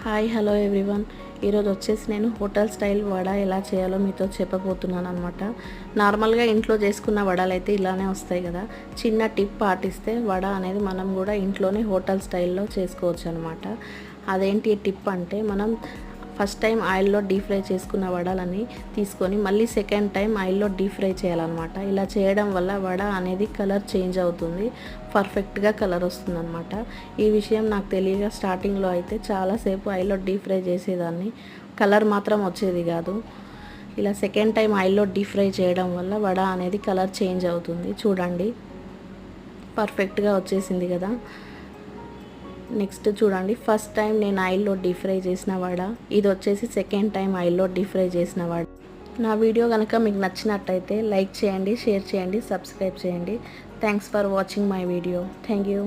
Hi hello everyone. ఈరోజు వచ్చేసి నేను హోటల్ స్టైల్ వడ ఎలా చేయాలో మీతో చెప్పబోతున్నాను అనమాట. నార్మల్గా ఇంట్లో చేసుకున్న వడలు అయితే ఇలానే వస్తాయి కదా. చిన్న టిప్ పాటిస్తే వడ అనేది మనం కూడా ఇంట్లోనే హోటల్ స్టైల్లో చేసుకోవచ్చు అనమాట. అదేంటి టిప్ అంటే, మనం ఫస్ట్ టైం ఆయిల్లో డీప్ ఫ్రై చేసుకున్న వడలని తీసుకొని మళ్ళీ సెకండ్ టైం ఆయిల్లో డీప్ ఫ్రై చేయాలన్నమాట. ఇలా చేయడం వల్ల వడ అనేది కలర్ చేంజ్ అవుతుంది, పర్ఫెక్ట్గా కలర్ వస్తుందన్నమాట. ఈ విషయం నాకు తెలియక స్టార్టింగ్లో అయితే చాలాసేపు ఆయిల్లో డీప్ ఫ్రై చేసేదాన్ని, కలర్ మాత్రం వచ్చేది కాదు. ఇలా సెకండ్ టైం ఆయిల్లో డీప్ ఫ్రై చేయడం వల్ల వడ అనేది కలర్ చేంజ్ అవుతుంది. చూడండి, పర్ఫెక్ట్గా వచ్చేసింది కదా. నెక్స్ట్ చూడండి, ఫస్ట్ టైం నేను ఆయిల్లో డీప్ ఫ్రై చేసిన వడ, ఇది వచ్చేసి సెకండ్ టైం ఆయిల్లో డీప్ ఫ్రై చేసిన వడ. నా వీడియో కనుక మీకు నచ్చినట్టయితే లైక్ చేయండి, షేర్ చేయండి, సబ్స్క్రైబ్ చేయండి. Thanks for watching my video. Thank you.